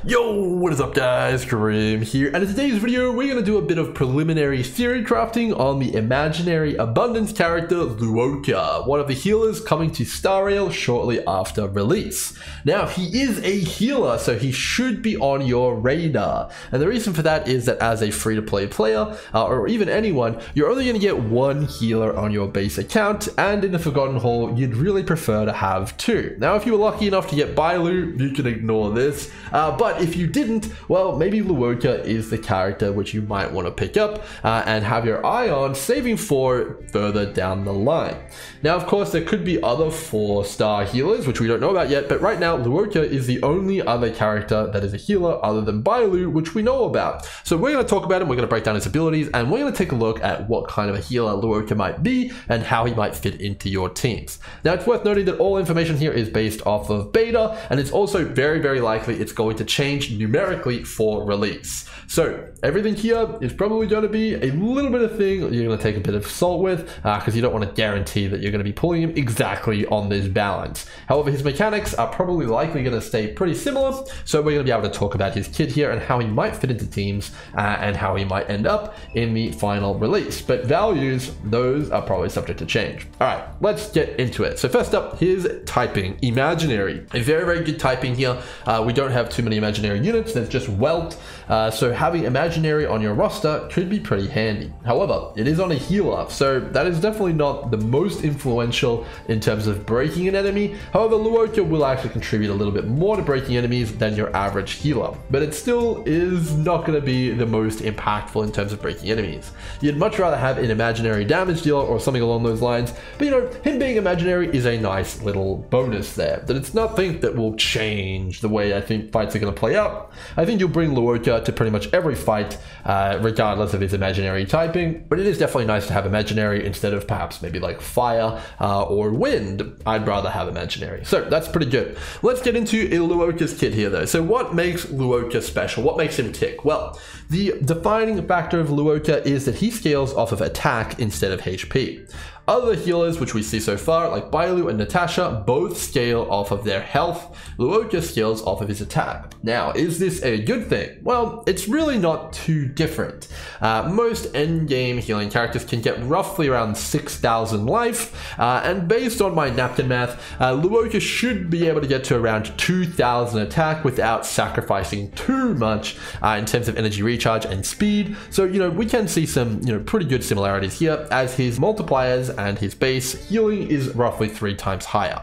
Yo, what is up guys, Grim here, and in today's video we're going to do a bit of preliminary theory crafting on the imaginary abundance character Luocha, one of the healers coming to Star Rail shortly after release. Now he is a healer, so he should be on your radar, and the reason for that is that as a free-to-play player, or even anyone, you're only going to get one healer on your base account, and in the Forgotten Hall you'd really prefer to have two. Now if you were lucky enough to get Bailu, you can ignore this, but if you didn't, well, maybe Luocha is the character which you might want to pick up and have your eye on, saving for further down the line. Now, of course, there could be other 4-star healers, which we don't know about yet, but right now, Luocha is the only other character that is a healer other than Bailu, which we know about. So we're going to talk about him, we're going to break down his abilities, and we're going to take a look at what kind of a healer Luocha might be and how he might fit into your teams. Now, it's worth noting that all information here is based off of beta, and it's also very, very likely it's going to change numerically for release. So everything here is probably going to be a little bit of thing you're going to take a bit of salt with, because you don't want to guarantee that you're going to be pulling him exactly on this balance. However, his mechanics are probably likely going to stay pretty similar, so we're going to be able to talk about his kit here and how he might fit into teams and how he might end up in the final release. But values, those are probably subject to change. All right, let's get into it. So first up, his typing, imaginary. A very, very good typing here. We don't have too many imaginary units, there's just Welt, so having imaginary on your roster could be pretty handy. However, it is on a healer, so that is definitely not the most influential in terms of breaking an enemy. However, Luocha will actually contribute a little bit more to breaking enemies than your average healer, but it still is not going to be the most impactful in terms of breaking enemies. You'd much rather have an imaginary damage dealer or something along those lines, but you know, him being imaginary is a nice little bonus there. That it's nothing that will change the way I think fights are going to play out. I think you'll bring Luocha to pretty much every fight, regardless of his imaginary typing, but it is definitely nice to have imaginary instead of perhaps maybe like fire or wind. I'd rather have imaginary. So that's pretty good. Let's get into Luocha's kit here though. So what makes Luocha special? What makes him tick? Well, the defining factor of Luocha is that he scales off of attack instead of HP. Other healers, which we see so far, like Bailu and Natasha, both scale off of their health. Luocha scales off of his attack. Now, is this a good thing? Well, it's really not too different. Most endgame healing characters can get roughly around 6,000 life, and based on my napkin math, Luocha should be able to get to around 2,000 attack without sacrificing too much in terms of energy recharge and speed. So, you know, we can see some, pretty good similarities here, as his multipliers and his base healing is roughly 3 times higher.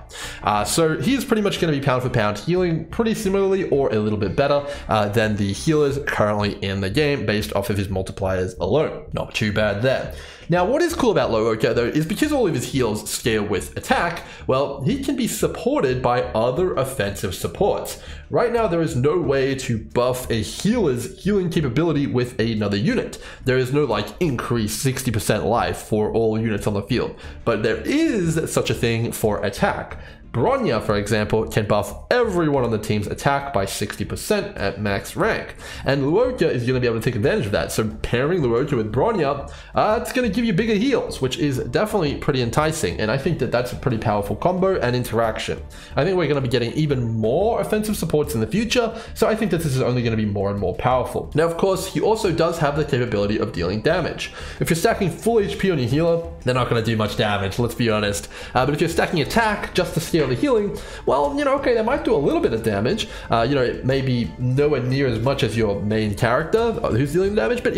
So he is pretty much going to be pound for pound healing pretty similarly or a little bit better than the healers currently in the game based off of his multipliers alone. Not too bad there. Now, what is cool about Luocha though is because all of his heals scale with attack, well, he can be supported by other offensive supports. Right now, there is no way to buff a healer's healing capability with another unit. There is no like increased 60% life for all units on the field, but there is such a thing for attack. Bronya, for example, can buff everyone on the team's attack by 60% at max rank. And Luocha is going to be able to take advantage of that. So pairing Luocha with Bronya, it's going to give you bigger heals, which is definitely pretty enticing. And I think that that's a pretty powerful combo and interaction. I think we're going to be getting even more offensive supports in the future. So I think that this is only going to be more and more powerful. Now, of course, he also does have the capability of dealing damage. If you're stacking full HP on your healer, they're not going to do much damage, let's be honest. But if you're stacking attack just to scale the healing, well, okay, they might do a little bit of damage. It may be nowhere near as much as your main character who's dealing damage, but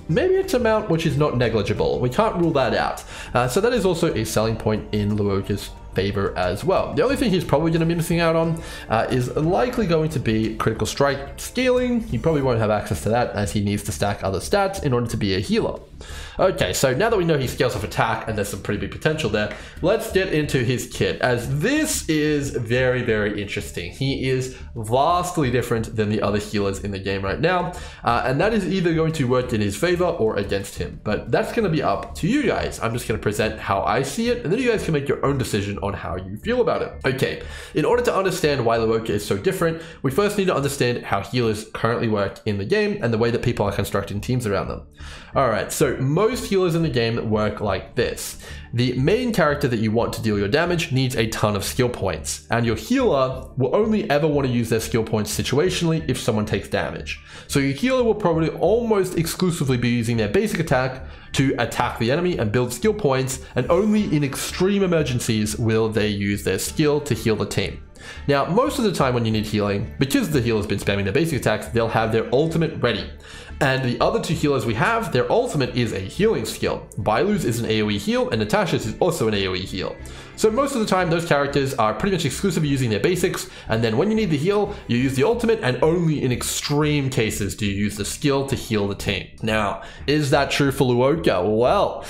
maybe it's amount which is not negligible. We can't rule that out. So that is also a selling point in Luocha's favor as well. The only thing he's probably going to be missing out on is likely going to be critical strike scaling. He probably won't have access to that as he needs to stack other stats in order to be a healer. Okay, so now that we know he scales off attack and there's some pretty big potential there, let's get into his kit, as this is very, very interesting. He is vastly different than the other healers in the game right now, and that is either going to work in his favor or against him, but that's going to be up to you guys. I'm just going to present how I see it, and then you guys can make your own decision on how you feel about it. Okay, in order to understand why Luocha is so different, we first need to understand how healers currently work in the game and the way that people are constructing teams around them. Alright, so most healers in the game work like this. The main character that you want to deal your damage needs a ton of skill points, and your healer will only ever want to use their skill points situationally if someone takes damage. So your healer will probably almost exclusively be using their basic attack to attack the enemy and build skill points, and only in extreme emergencies will they use their skill to heal the team. Now, most of the time when you need healing, because the healer's been spamming their basic attacks, they'll have their ultimate ready. And the other two healers we have, their ultimate is a healing skill. Bailu's is an AoE heal, and Natasha's is also an AoE heal. So most of the time, those characters are pretty much exclusively using their basics, and then when you need the heal, you use the ultimate, and only in extreme cases do you use the skill to heal the team. Now, is that true for Luocha? Well,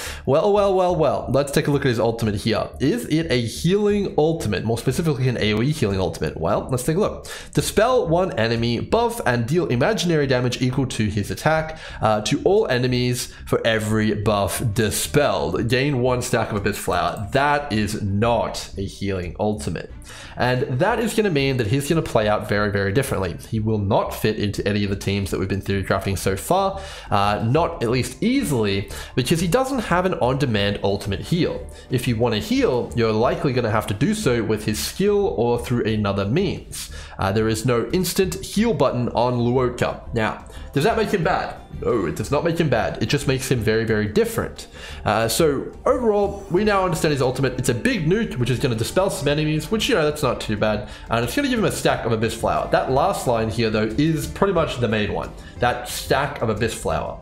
let's take a look at his ultimate here. Is it a healing ultimate, more specifically an AoE healing ultimate? Well, let's take a look. Dispel one enemy, buff and deal imaginary damage equal to his attack to all enemies for every buff dispelled. Gain 1 stack of Abyss Flower. That is not a healing ultimate. And that is going to mean that he's going to play out very, very differently. He will not fit into any of the teams that we've been theory crafting so far, not at least easily, because he doesn't have an on-demand ultimate heal. If you want to heal, you're likely going to have to do so with his skill or through another means. There is no instant heal button on Luocha. Now, does that make him bad? No, it does not make him bad. It just makes him very, very different. So overall, we now understand his ultimate. It's a big nuke, which is going to dispel some enemies, which, you know, that's not too bad. And it's going to give him a stack of Abyss Flower. That last line here, though, is pretty much the main one. That stack of Abyss Flower.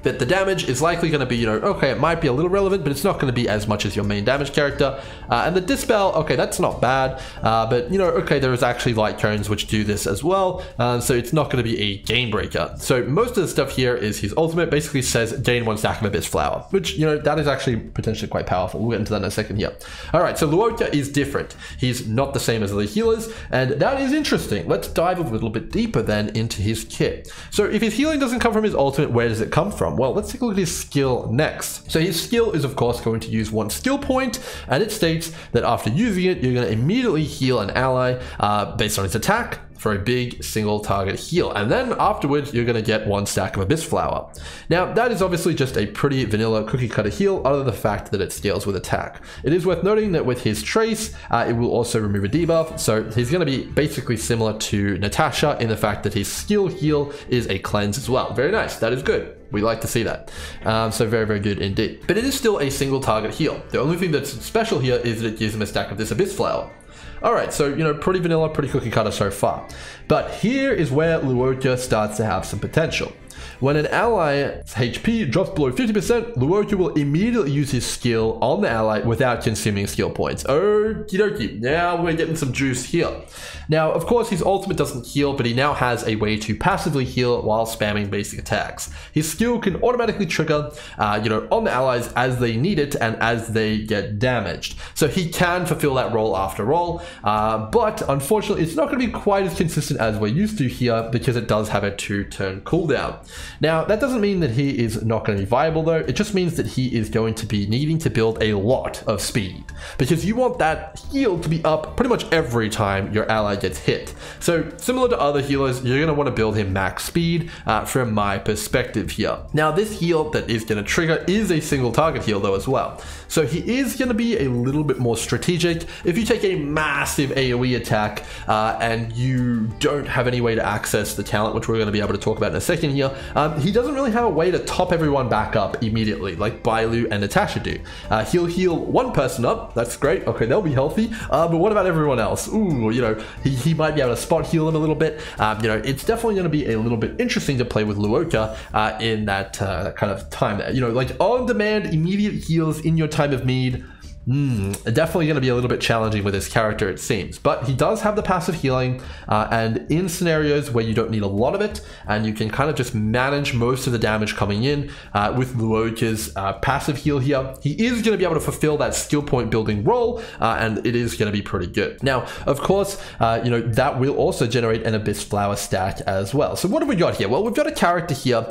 But the damage is likely going to be, you know, okay, it might be a little relevant, but it's not going to be as much as your main damage character. And the Dispel, okay, that's not bad. But, you know, okay, there is actually light cones which do this as well. So it's not going to be a game breaker. So most of the stuff here is his ultimate basically says gain 1 stack of Abyss Flower, which, you know, that is actually potentially quite powerful. We'll get into that in a second here. All right, so Luocha is different. He's not the same as the healers, and that is interesting. Let's dive a little bit deeper then into his kit. So if his healing doesn't come from his ultimate, where does it come from? Well, let's take a look at his skill next. So his skill is of course going to use 1 skill point, and it states that after using it, you're going to immediately heal an ally based on its attack for a big single target heal, and then afterwards you're going to get 1 stack of Abyss Flower. Now that is obviously just a pretty vanilla cookie cutter heal, other than the fact that it scales with attack. It is worth noting that with his trace, it will also remove a debuff, so he's going to be basically similar to Natasha in the fact that his skill heal is a cleanse as well. Very nice, that is good. We like to see that. So very, very good indeed. But it is still a single target heal. The only thing that's special here is that it gives him a stack of this Abyss Flower. Alright, so, you know, pretty vanilla, pretty cookie cutter so far. But here is where Luocha starts to have some potential. When an ally's HP drops below 50%, Luocha will immediately use his skill on the ally without consuming skill points. Okie dokie, now we're getting some juice here. Now, of course, his ultimate doesn't heal, but he now has a way to passively heal while spamming basic attacks. His skill can automatically trigger, you know, on the allies as they need it and as they get damaged. So he can fulfill that role after all, but unfortunately, it's not going to be quite as consistent as we're used to here because it does have a 2-turn cooldown. Now, that doesn't mean that he is not going to be viable though. It just means that he is going to be needing to build a lot of speed because you want that heal to be up pretty much every time your ally gets hit. So similar to other healers, you're going to want to build him max speed from my perspective here. Now, this heal that is going to trigger is a single target heal though as well. So he is going to be a little bit more strategic. If you take a massive AoE attack and you don't have any way to access the talent, which we're going to be able to talk about in a second here, he doesn't really have a way to top everyone back up immediately like Bailu and Natasha do. He'll heal 1 person up, that's great, okay, they'll be healthy, but what about everyone else? Ooh, you know, he might be able to spot heal them a little bit. You know, it's definitely going to be a little bit interesting to play with Luocha in that kind of time there. You know, like on-demand immediate heals in your time of need. Definitely going to be a little bit challenging with this character, it seems. But he does have the passive healing, and in scenarios where you don't need a lot of it, and you can kind of just manage most of the damage coming in with Luocha's passive heal here, he is going to be able to fulfill that skill point building role, and it is going to be pretty good. Now, of course, you know, that will also generate an Abyss Flower stack as well. So what have we got here? Well, we've got a character here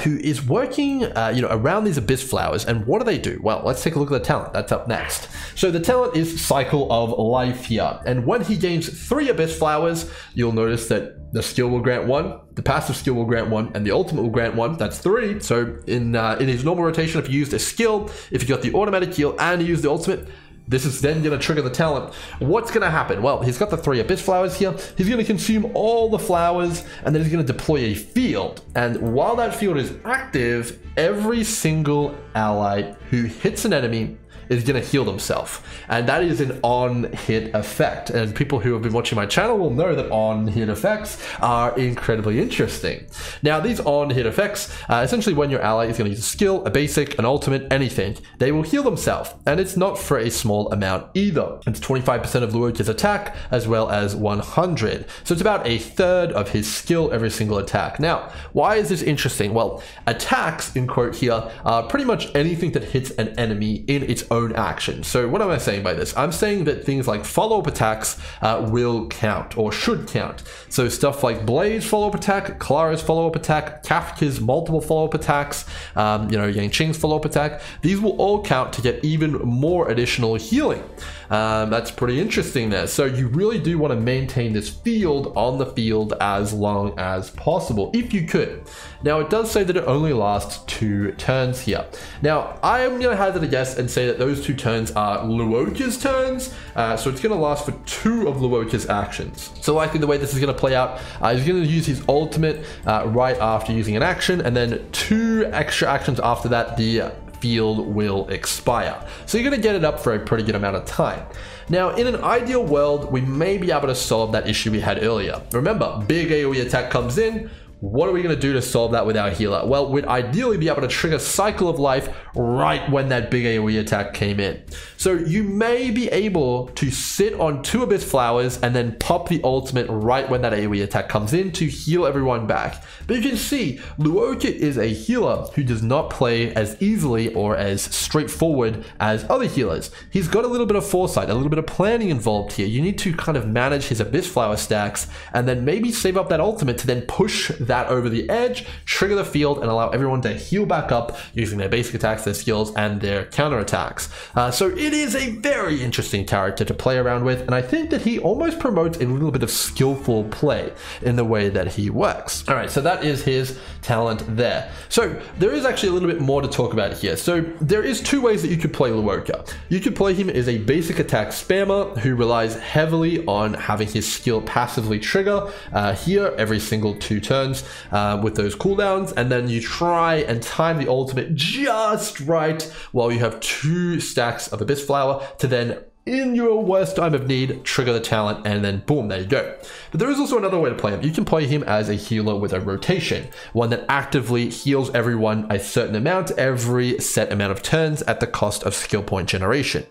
who is working, you know, around these Abyss Flowers, and what do they do? Well, let's take a look at the talent. That's up next. fast. So the talent is Cycle of Life here, and when he gains 3 Abyss Flowers, you'll notice that the skill will grant 1, the passive skill will grant 1, and the ultimate will grant 1. That's 3. So in his normal rotation, if you used a skill, if you got the automatic heal and you use the ultimate, this is then going to trigger the talent. What's going to happen? Well, he's got the 3 Abyss Flowers here. He's going to consume all the flowers, and then he's going to deploy a field. And while that field is active, every single ally who hits an enemy is going to heal themselves, and that is an on-hit effect. And people who have been watching my channel will know that on-hit effects are incredibly interesting. Now, these on-hit effects, essentially when your ally is going to use a skill, a basic, an ultimate, anything, they will heal themselves, and it's not for a small amount either. It's 25% of Luocha's attack, as well as 100. So it's about a third of his skill every single attack. Now, why is this interesting? Well, attacks, in quote here, are pretty much anything that hits an enemy in its own action. So what am I saying by this? I'm saying that things like follow-up attacks will count, or should count. So stuff like Blade's follow-up attack, Clara's follow-up attack, Kafka's multiple follow-up attacks, Yang Qing's follow-up attack, these will all count to get even more additional healing. That's pretty interesting there. So you really do want to maintain this field on the field as long as possible, if you could. Now, it does say that it only lasts 2 turns here. Now, I am going to hazard a guess and say that those 2 turns are Luocha's turns. So it's going to last for 2 of Luocha's actions. So likely the way this is going to play out, he's going to use his ultimate right after using an action, and then 2 extra actions after that, the field will expire. So you're going to get it up for a pretty good amount of time. Now, in an ideal world, we may be able to solve that issue we had earlier. Remember, big AoE attack comes in. What are we going to do to solve that with our healer? Well, we'd ideally be able to trigger Cycle of Life right when that big AoE attack came in. So you may be able to sit on 2 Abyss Flowers and then pop the ultimate right when that AoE attack comes in to heal everyone back. But you can see, Luocha is a healer who does not play as easily or as straightforward as other healers. He's got a little bit of foresight, a little bit of planning involved here. You need to kind of manage his Abyss Flower stacks and then maybe save up that ultimate to then push that over the edge, trigger the field, and allow everyone to heal back up using their basic attacks, their skills, and their counter attacks. So it is a very interesting character to play around with, and I think that he almost promotes a little bit of skillful play in the way that he works. All right, so that is his talent there. So there is actually a little bit more to talk about here. So there is 2 ways that you could play Luocha. You could play him as a basic attack spammer who relies heavily on having his skill passively trigger here every single 2 turns. With those cooldowns, and then you try and time the ultimate just right while you have 2 stacks of Abyss Flower to then, in your worst time of need, trigger the talent, and then boom, there you go. But there is also another way to play him. You can play him as a healer with a rotation, one that actively heals everyone a certain amount every set amount of turns at the cost of skill point generation.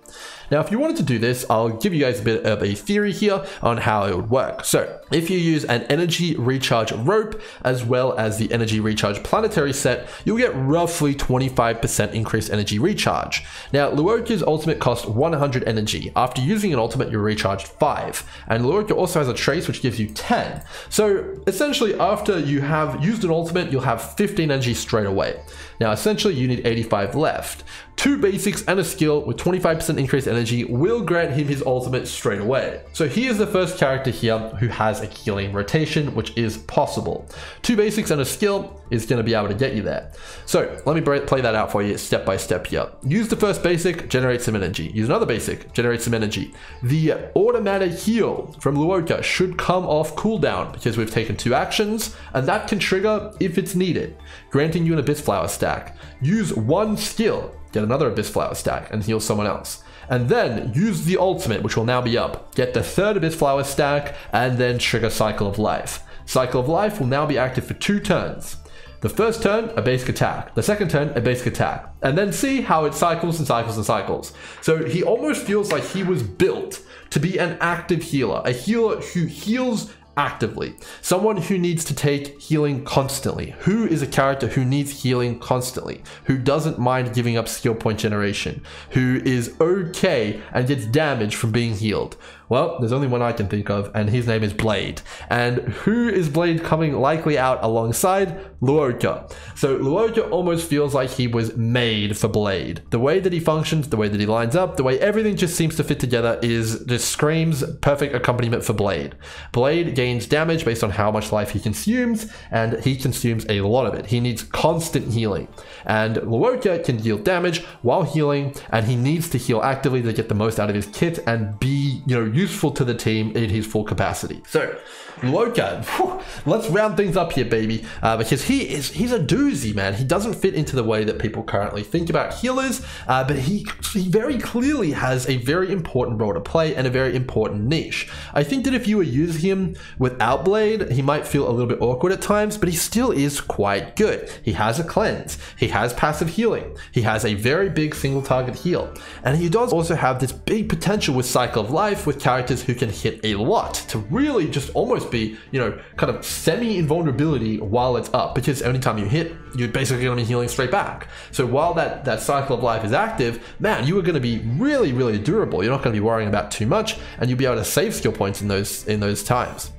Now, if you wanted to do this, I'll give you guys a bit of a theory here on how it would work. So if you use an energy recharge rope as well as the energy recharge planetary set, you'll get roughly 25% increased energy recharge. Now, Luocha's ultimate costs 100 energy. After using an ultimate, you're recharged 5. And Luocha also has a trace which gives you 10. So essentially, after you have used an ultimate, you'll have 15 energy straight away. Now, essentially, you need 85 left. 2 basics and a skill with 25% increased energy will grant him his ultimate straight away. So he is the first character here who has a healing rotation, which is possible. 2 basics and a skill is going to be able to get you there. So let me play that out for you step by step here. Use the first basic, generate some energy. Use another basic, generate some energy. The automatic heal from Luocha should come off cooldown because we've taken 2 actions, and that can trigger if it's needed, granting you an Abyss Flower stack. Use 1 skill, get another Abyss Flower stack, and heal someone else. And then use the ultimate, which will now be up. Get the 3rd Abyss Flower stack, and then trigger Cycle of Life. Cycle of Life will now be active for 2 turns. The first turn, a basic attack. The second turn, a basic attack. And then see how it cycles and cycles and cycles. So he almost feels like he was built to be an active healer. A healer who heals actively. Someone who needs to take healing constantly. Who is a character who needs healing constantly? Who doesn't mind giving up skill point generation? Who is okay and gets damage from being healed? Well, there's only one I can think of, and his name is Blade. And who is Blade coming likely out alongside? Luocha. So Luocha almost feels like he was made for Blade. The way that he functions, the way that he lines up, the way everything just seems to fit together just screams perfect accompaniment for Blade. Blade gains damage based on how much life he consumes, and he consumes a lot of it. He needs constant healing, and Luocha can deal damage while healing, and he needs to heal actively to get the most out of his kit and be, useful to the team in his full capacity. So Luocha, let's round things up here, baby, because he's a doozy, man. He doesn't fit into the way that people currently think about healers, but he very clearly has a very important role to play and a very important niche. I think that if you were using him without Blade, he might feel a little bit awkward at times, but he still is quite good. He has a cleanse, he has passive healing, he has a very big single target heal, and he does also have this big potential with Cycle of Life with characters who can hit a lot to really just almost be, kind of semi-invulnerability while it's up, because anytime you hit, you're basically going to be healing straight back. So while that Cycle of Life is active, man, you are going to be really, really durable. You're not going to be worrying about too much, and you'll be able to save skill points in those times.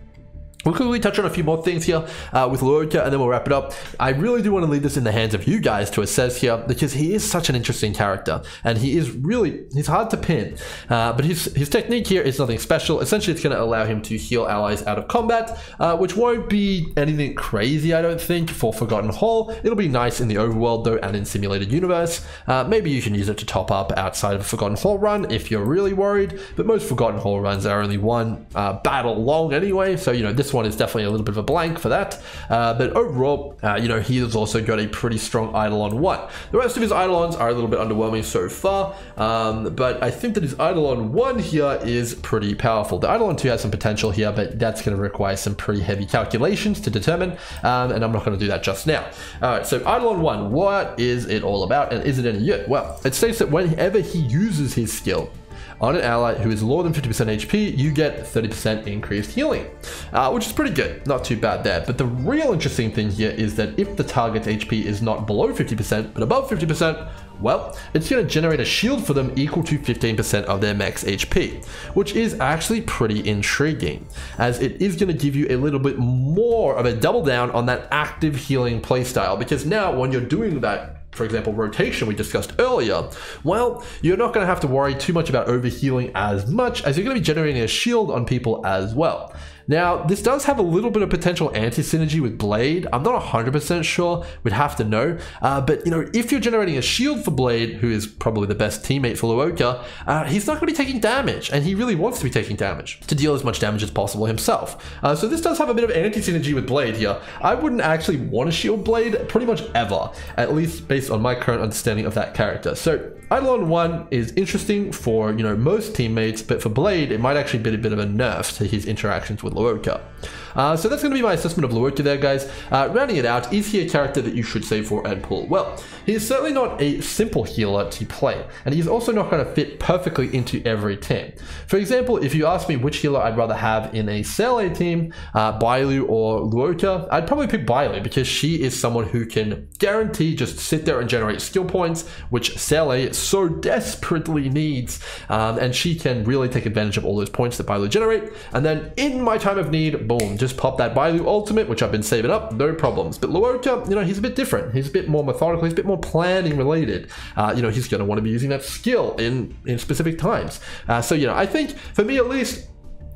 We'll quickly touch on a few more things here with Luocha, and then we'll wrap it up. I really do want to leave this in the hands of you guys to assess here, because he is such an interesting character, and he's hard to pin. But his technique here is nothing special. Essentially, it's going to allow him to heal allies out of combat, which won't be anything crazy, I don't think, for Forgotten Hall. It'll be nice in the overworld, though, and in Simulated Universe. Maybe you can use it to top up outside of a Forgotten Hall run if you're really worried, but most Forgotten Hall runs are only one battle long anyway, so, this one is definitely a little bit of a blank for that, but overall, he has also got a pretty strong Eidolon 1. The rest of his Eidolons are a little bit underwhelming so far, but I think that his Eidolon 1 here is pretty powerful. The Eidolon 2 has some potential here, but that's going to require some pretty heavy calculations to determine, and I'm not going to do that just now. Alright, so Eidolon 1, what is it all about, and is it any good? Well, it states that whenever he uses his skill on an ally who is lower than 50% HP, you get 30% increased healing, which is pretty good, not too bad there. But the real interesting thing here is that if the target's HP is not below 50%, but above 50%, well, it's going to generate a shield for them equal to 15% of their max HP, which is actually pretty intriguing, as it is going to give you a little bit more of a double down on that active healing playstyle, because now when you're doing that, for example, rotation we discussed earlier, well, you're not going to have to worry too much about overhealing as much, as you're going to be generating a shield on people as well. Now, this does have a little bit of potential anti-synergy with Blade. I'm not 100% sure, we'd have to know. But, if you're generating a shield for Blade, who is probably the best teammate for Luocha, he's not going to be taking damage, and he really wants to be taking damage to deal as much damage as possible himself. So this does have a bit of anti-synergy with Blade here. I wouldn't actually want to shield Blade pretty much ever, at least based on my current understanding of that character. So Eidolon 1 is interesting for, most teammates, but for Blade, it might actually be a bit of a nerf to his interactions with Luocha. So that's going to be my assessment of Luocha there, guys. Rounding it out, is he a character that you should save for and pull? Well, he is certainly not a simple healer to play, and he's also not going to fit perfectly into every team. For example, if you ask me which healer I'd rather have in a Sele team, Bailu or Luocha, I'd probably pick Bailu, because she is someone who can guarantee just sit there and generate skill points, which Sele so desperately needs, and she can really take advantage of all those points that Bailu generate, and then in my time of need, boom, just pop that Bailu ultimate, which I've been saving up, no problems. But Luocha, he's a bit different. He's a bit more methodical. He's a bit more planning related. He's going to want to be using that skill in specific times. So, I think, for me at least,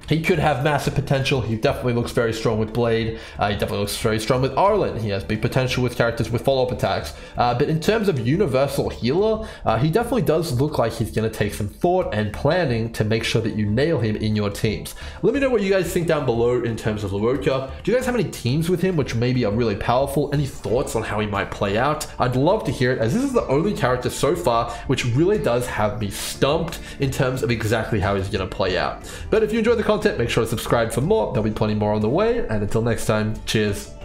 he could have massive potential. He definitely looks very strong with Blade. He definitely looks very strong with Arlen. He has big potential with characters with follow-up attacks. But in terms of universal healer, he definitely does look like he's going to take some thought and planning to make sure that you nail him in your teams. Let me know what you guys think down below in terms of Luocha. Do you guys have any teams with him which maybe are really powerful? Any thoughts on how he might play out? I'd love to hear it, as this is the only character so far which really does have me stumped in terms of exactly how he's going to play out. But if you enjoyed the content, make sure to subscribe for more. There'll be plenty more on the way, and until next time, cheers.